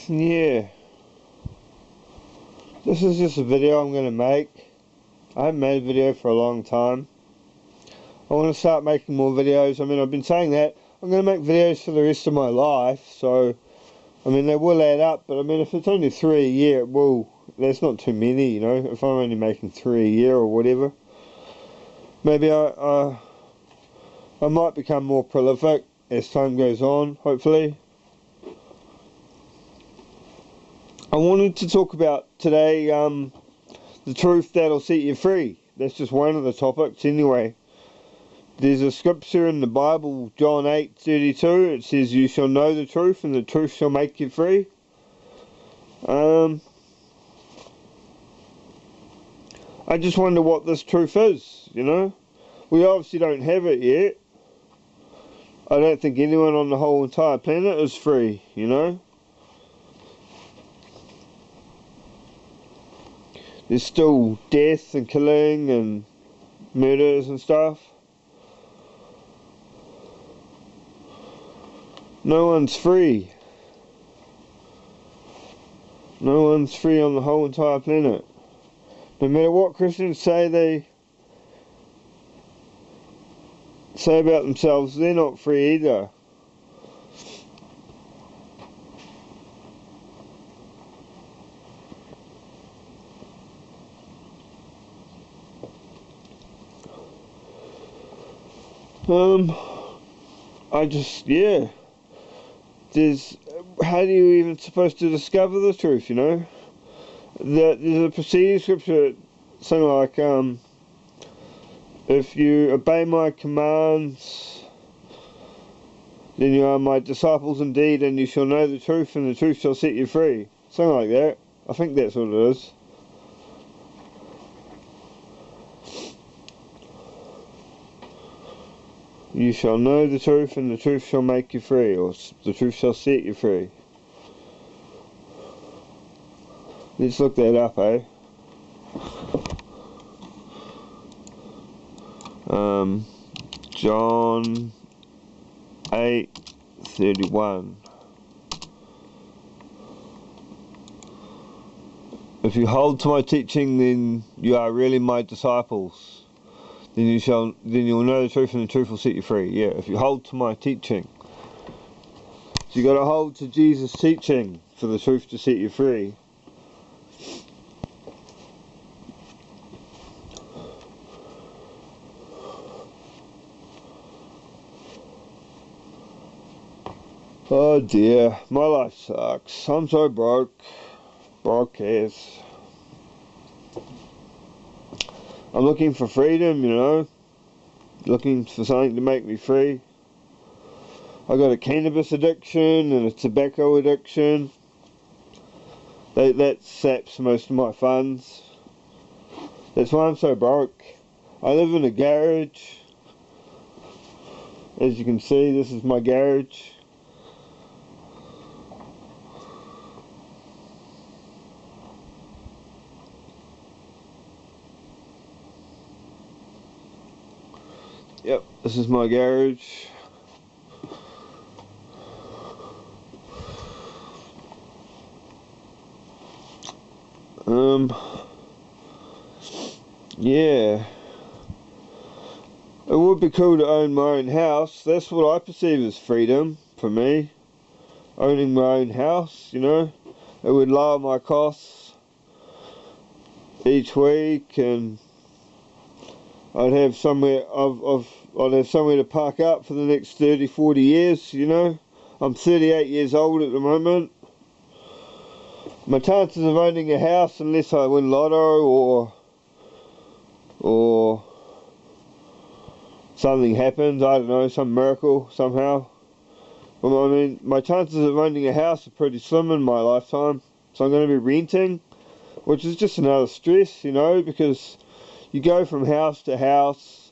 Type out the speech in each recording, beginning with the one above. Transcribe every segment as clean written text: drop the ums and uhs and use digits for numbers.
Yeah. This is just a video I'm going to make. I haven't made a video for a long time. I want to start making more videos. I mean, I've been saying that. I'm going to make videos for the rest of my life, so, I mean, they will add up, but I mean, if it's only 3 a year, well, that's not too many, you know, if I'm only making 3 a year or whatever. Maybe I might become more prolific as time goes on, hopefully. I wanted to talk about today, the truth that'll set you free. That's just one of the topics anyway. There's a scripture in the Bible, John 8:32. It says, "You shall know the truth, and the truth shall make you free." I just wonder what this truth is, you know. We obviously don't have it yet. I don't think anyone on the whole entire planet is free, you know. There's still death and killing and murders and stuff. No one's free. No one's free on the whole entire planet. No matter what Christians say about themselves, they're not free either. Yeah. How do you even supposed to discover the truth, you know? There's a preceding scripture, something like, if you obey my commands, then you are my disciples indeed, and you shall know the truth, and the truth shall set you free. Something like that. I think that's what it is. You shall know the truth, and the truth shall make you free, or the truth shall set you free. Let's look that up, eh? John 8:31. If you hold to my teaching, then you are really my disciples. Then you'll know the truth, and the truth will set you free. Yeah, if you hold to my teaching. So you got to hold to Jesus' teaching for the truth to set you free. Oh dear, my life sucks. I'm so broke. Broke ass. I'm looking for freedom, you know. Looking for something to make me free. I got a cannabis addiction and a tobacco addiction. That saps most of my funds. That's why I'm so broke. I live in a garage. As you can see, this is my garage. Yep, this is my garage. Yeah. It would be cool to own my own house. That's what I perceive as freedom for me. Owning my own house, you know. It would lower my costs each week, and I'd have somewhere to park up for the next 30, 40 years, you know. I'm 38 years old at the moment. My chances of owning a house, unless I win lotto or something happens, I don't know, some miracle somehow. Well, I mean, my chances of owning a house are pretty slim in my lifetime. So I'm going to be renting, which is just another stress, you know, because you go from house to house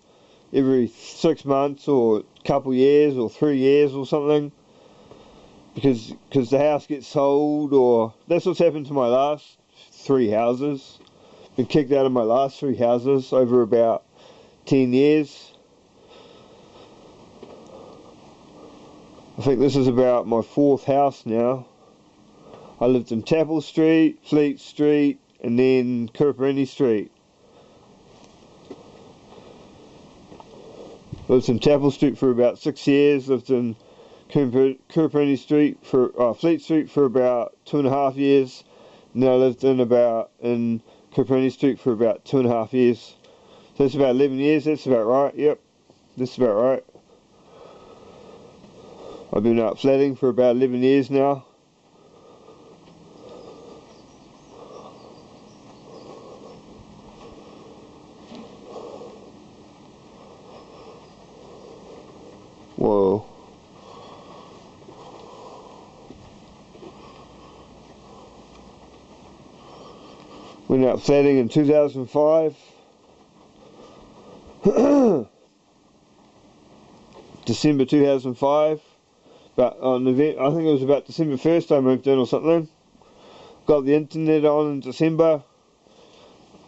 every 6 months or a couple years or 3 years or something, because the house gets sold, or that's what's happened to my last 3 houses. Been kicked out of my last 3 houses over about 10 years. I think this is about my 4th house now. I lived in Chapel Street, Fleet Street, and then Kurperini Street. Lived in Chapel Street for about 6 years. Lived in Kurperini Street for Fleet Street for about 2.5 years. And then I lived in Kurperini Street for about 2.5 years. So that's about 11 years. That's about right. Yep, that's about right. I've been out flatting for about 11 years now. Whoa. Went out flatting in 2005. December 2005. But on the event, I think it was about December 1st I moved in or something. Got the internet on in December.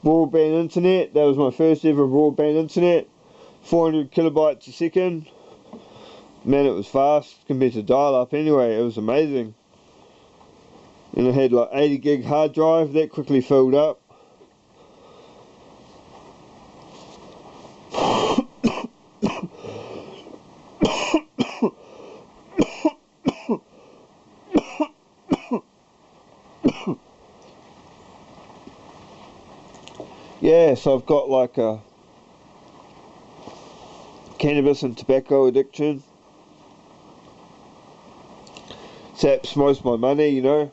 Broadband internet. That was my first ever broadband internet. 400 kilobytes a second. Man, it was fast compared to dial-up anyway. It was amazing. And I had like 80 gig hard drive. That quickly filled up. Yeah, so I've got like a cannabis and tobacco addiction. Saps most of my money, you know.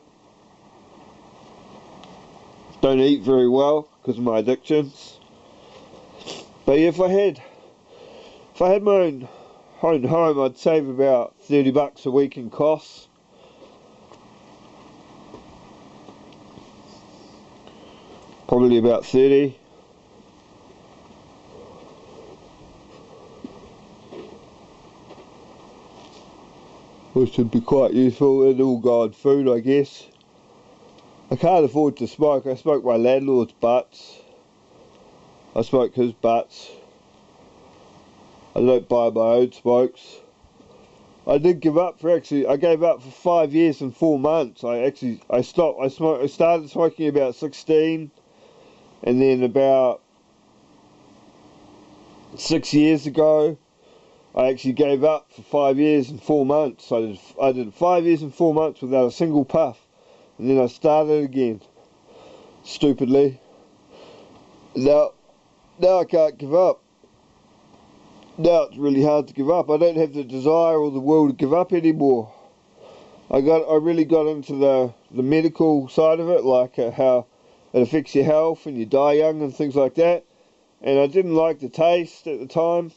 Don't eat very well because of my addictions. But yeah, if I had my own home, I'd save about $30 a week in costs. Probably about 30. Which would be quite useful. It'd all go on food, I guess. I can't afford to smoke. I smoke my landlord's butts. I smoke his butts. I don't buy my own smokes. I did give up I gave up for 5 years and 4 months. I started smoking about 16, and then about 6 years ago, I actually gave up for 5 years and 4 months. I did 5 years and 4 months without a single puff, and then I started again, stupidly. Now I can't give up. Now it's really hard to give up. I don't have the desire or the will to give up anymore. I really got into the medical side of it, like how it affects your health and you die young and things like that. And I didn't like the taste at the time.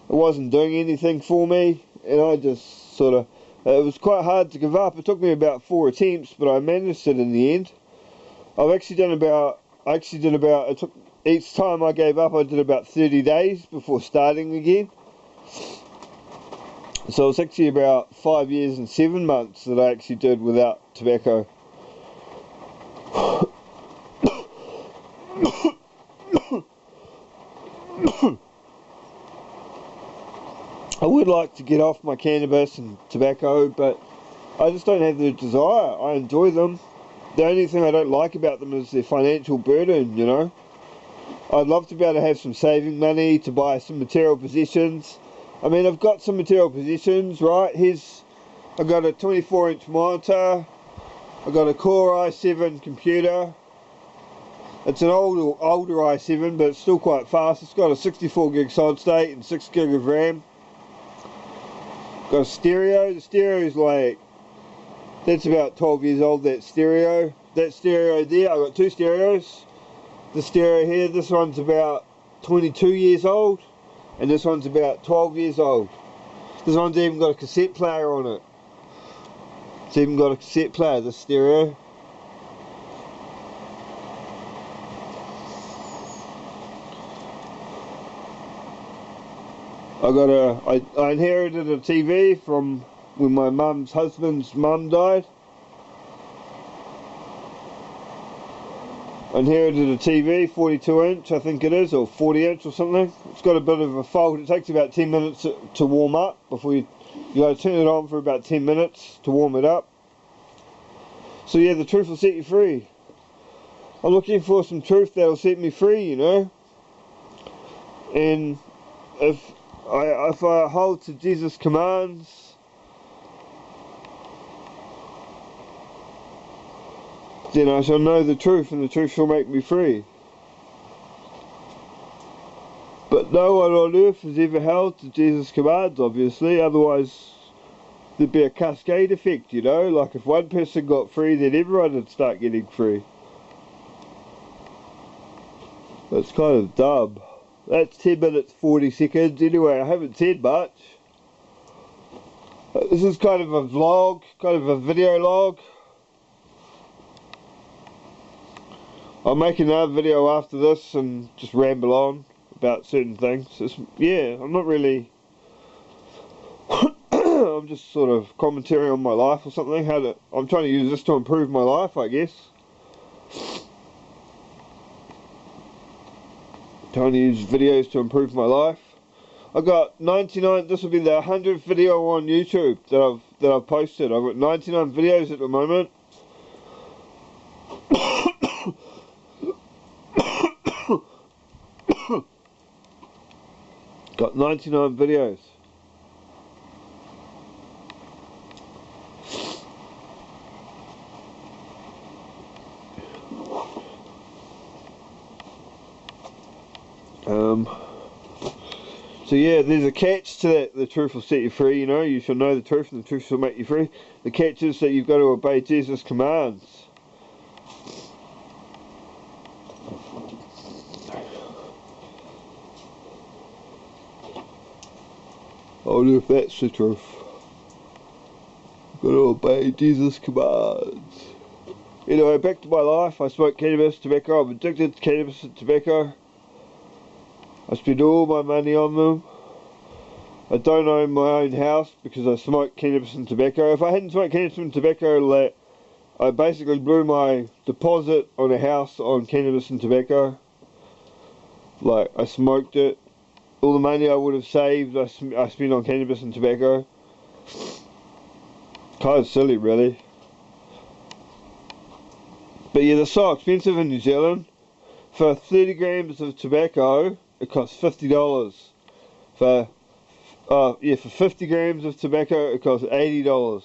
It wasn't doing anything for me, and I just it was quite hard to give up. It took me about 4 attempts, but I managed it in the end. Each time I gave up, I did about 30 days before starting again. So it's actually about 5 years and 7 months that I actually did without tobacco. I would like to get off my cannabis and tobacco, but I just don't have the desire. I enjoy them. The only thing I don't like about them is their financial burden, you know. I'd love to be able to have some saving money to buy some material possessions. I mean, I've got some material possessions, right? I've got a 24-inch monitor. I've got a Core i7 computer. It's an older i7, but it's still quite fast. It's got a 64 gig solid state and 6 gig of RAM. Got a stereo. The stereo is like, that's about 12 years old, that stereo. That stereo there, I've got 2 stereos. The stereo here, this one's about 22 years old, and this one's about 12 years old. This one's even got a cassette player on it. It's even got a cassette player, this stereo. I inherited a TV from when my husband's mum died. inherited a TV, 42 inch I think it is, or 40 inch or something. It's got a bit of a fault. It takes about 10 minutes to warm up before you gotta turn it on for about 10 minutes to warm it up. So yeah, the truth will set you free. I'm looking for some truth that'll set me free, you know. And if I hold to Jesus' commands, then I shall know the truth, and the truth shall make me free. But no one on earth has ever held to Jesus' commands, obviously, otherwise there'd be a cascade effect, you know, like if one person got free, then everyone would start getting free. That's kind of dumb. That's 10 minutes 40 seconds. Anyway, I haven't said much. This is kind of a vlog, kind of a video log. I'll make another video after this and just ramble on about certain things. Yeah, I'm not really... I'm just sort of commentary on my life or something. I'm trying to use this to improve my life, I guess. Trying to use videos to improve my life. I got 99. This will be the 100th video on YouTube that I've posted. I've got 99 videos at the moment. Got 99 videos. So yeah, there's a catch to that. The truth will set you free, you know. You shall know the truth and the truth shall make you free. The catch is that you've got to obey Jesus' commands. I wonder if that's the truth. You've got to obey Jesus' commands. Anyway, back to my life. I smoke cannabis, tobacco. I'm addicted to cannabis and tobacco. I spend all my money on them. I don't own my own house because I smoke cannabis and tobacco. If I hadn't smoked cannabis and tobacco, I basically blew my deposit on a house on cannabis and tobacco. Like, I smoked it. All the money I would have saved, I spent on cannabis and tobacco. Kind of silly, really. But yeah, they're so expensive in New Zealand. For 30 grams of tobacco, it costs $50. For 50 grams of tobacco, it costs $80.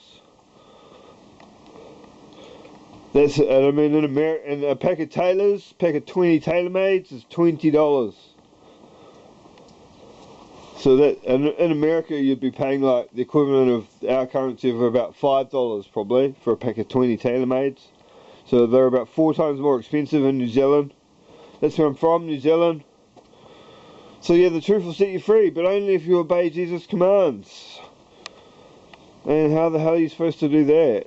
That's, I mean, in America, and a pack of 20 Tailor-Mades is $20. So that, in America, you'd be paying like the equivalent of our currency of about $5 probably for a pack of 20 Tailor-Mades. So they're about 4 times more expensive in New Zealand. That's where I'm from, New Zealand. So yeah, the truth will set you free, but only if you obey Jesus' commands. And how the hell are you supposed to do that?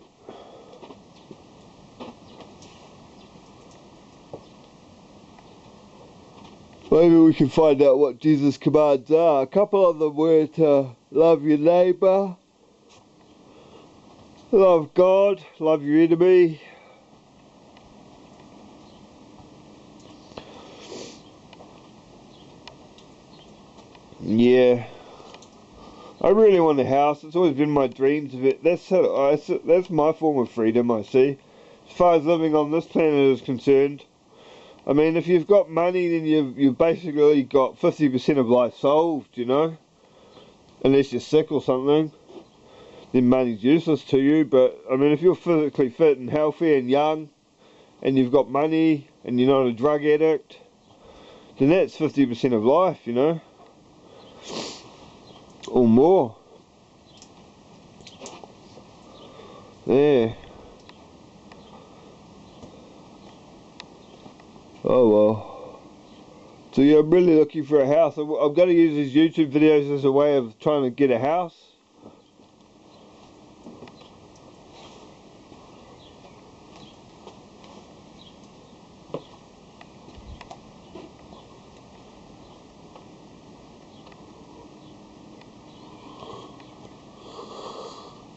Maybe we can find out what Jesus' commands are. A couple of them were to love your neighbour, love God, love your enemy. Yeah, I really want a house. It's always been my dreams of it. That's my form of freedom, I see. As far as living on this planet is concerned. I mean, if you've got money, then you've basically got 50% of life solved, you know? Unless you're sick or something, then money's useless to you. But, I mean, if you're physically fit and healthy and young, and you've got money, and you're not a drug addict, then that's 50% of life, you know? Or more. Yeah. Oh well. So yeah, I'm really looking for a house. I'm going to use these YouTube videos as a way of trying to get a house.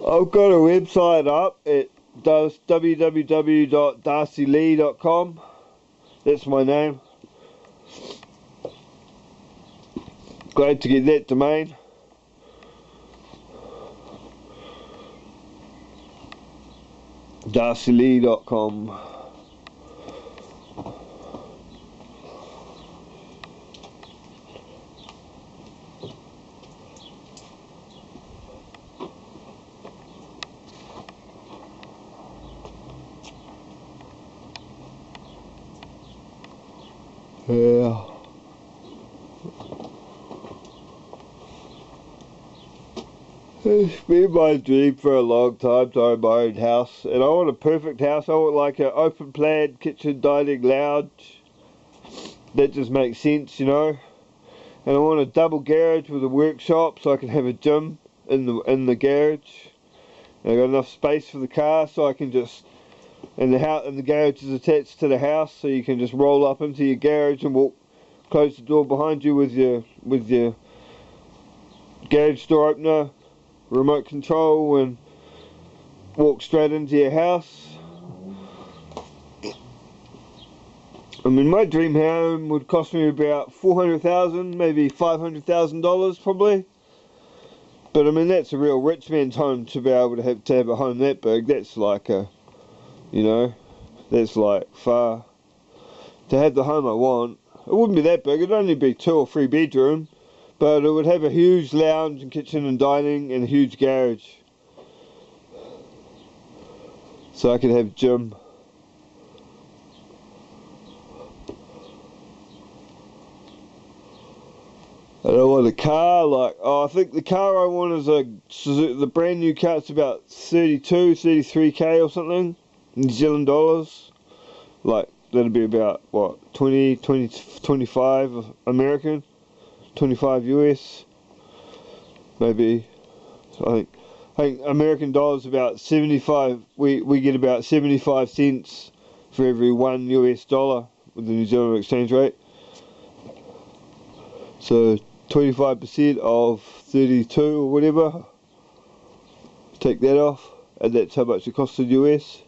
I've got a website up. It does www.darcylee.com. That's my name. Glad to get that domain. darcylee.com. Yeah. It's been my dream for a long time to own my own house, and I want a perfect house. I want like an open plan kitchen, dining, lounge. That just makes sense, you know. And I want a double garage with a workshop so I can have a gym in the garage. And I got enough space for the car so I can just, and the garage is attached to the house, so you can just roll up into your garage and walk, close the door behind you with your garage door opener, remote control, and walk straight into your house. I mean, my dream home would cost me about $400,000, maybe $500,000 probably. But I mean, that's a real rich man's home to be able to have a home that big. That's like a, you know, that's like far. To have the home I want, it wouldn't be that big. It'd only be 2 or 3 bedroom, but it would have a huge lounge and kitchen and dining and a huge garage. So I could have gym. I don't want a car, like, I think the car I want is the brand new car. It's about 33k or something, New Zealand dollars. Like, that'd be about, what, 25 American, 25 US, maybe. I think American dollars about 75, we get about 75 cents for every 1 US dollar with the New Zealand exchange rate. So 25% of 32 or whatever, take that off, and that's how much it costs in US.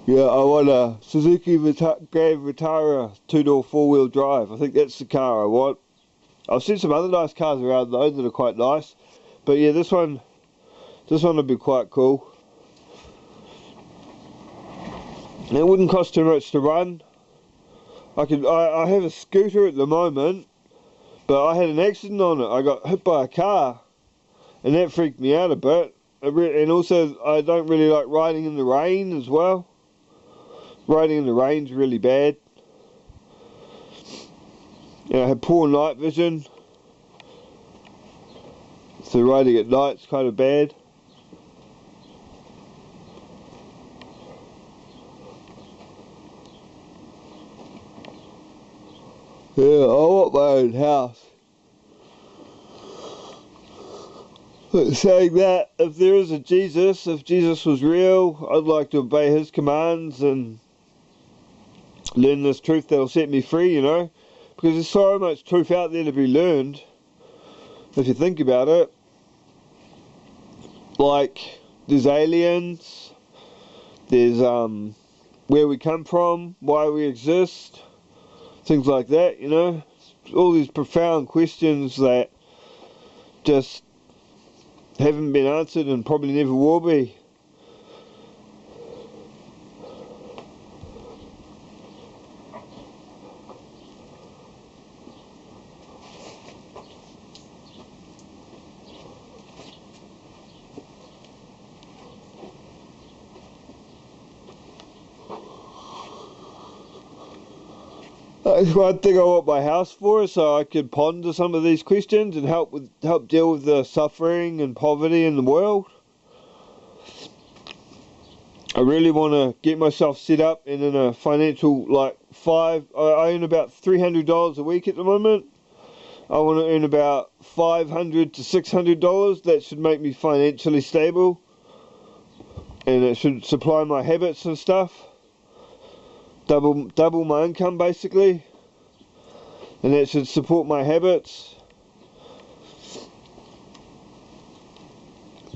Yeah, I want a Suzuki Grand Vitara 2-door 4-wheel drive. I think that's the car I want. I've seen some other nice cars around though that are quite nice, but yeah, this one would be quite cool. And it wouldn't cost too much to run. I have a scooter at the moment, but I had an accident on it. I got hit by a car, and that freaked me out a bit. And also, I don't really like riding in the rain as well. Riding in the rain's really bad. And I have poor night vision, so riding at night's kind of bad. Yeah, I want my own house. But saying that, if there is a Jesus, if Jesus was real, I'd like to obey his commands and learn this truth that'll set me free, you know? Because there's so much truth out there to be learned, if you think about it. Like, there's aliens, there's where we come from, why we exist, things like that, you know? All these profound questions that just haven't been answered and probably never will be. That's one thing I want my house for, so I could ponder some of these questions and help deal with the suffering and poverty in the world. I really want to get myself set up and in a financial, like, I earn about $300 a week at the moment. I want to earn about $500 to $600. That should make me financially stable, and it should supply my habits and stuff. Double my income basically, and that should support my habits.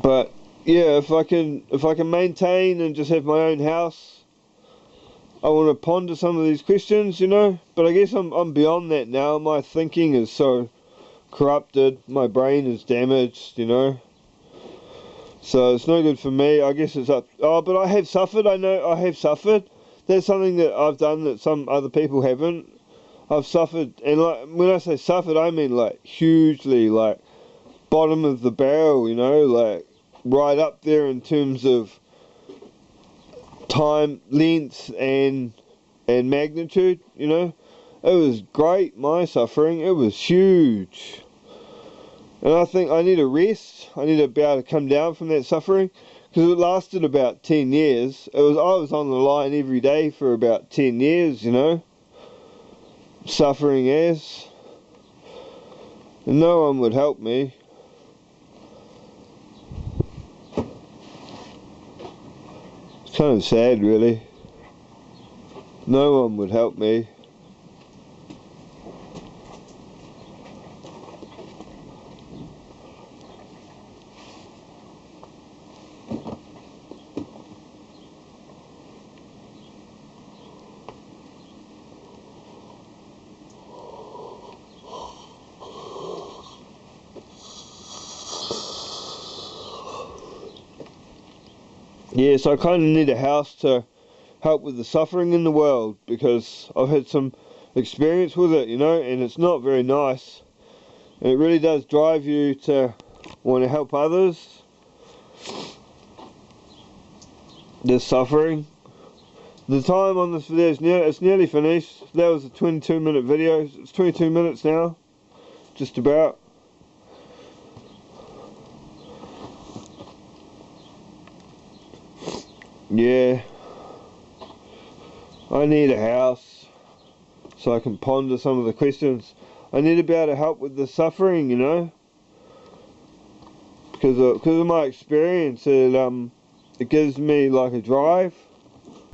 But yeah, if I can maintain and just have my own house, I want to ponder some of these questions, you know. But I guess I'm beyond that now. My thinking is so corrupted, my brain is damaged, you know. So it's no good for me. I guess it's up. Oh, but I have suffered. I know I have suffered. That's something that I've done that some other people haven't. I've suffered, and like when I say suffered, I mean like hugely, like bottom of the barrel, you know, like right up there in terms of time, length, and magnitude. You know, it was great. My suffering, it was huge. And I think I need a rest. I need to be able to come down from that suffering, because it lasted about 10 years. I was on the line every day for about 10 years, you know, suffering as. And no one would help me. It's kind of sad, really. No one would help me. Yeah, so I kind of need a house to help with the suffering in the world, because I've had some experience with it, you know, and it's not very nice. And it really does drive you to want to help others. There's suffering. The time on this video is it's nearly finished. That was a 22-minute video. It's 22 minutes now, just about. Yeah, I need a house so I can ponder some of the questions. I need to be able to help with the suffering, you know, because of my experience. It gives me like a drive.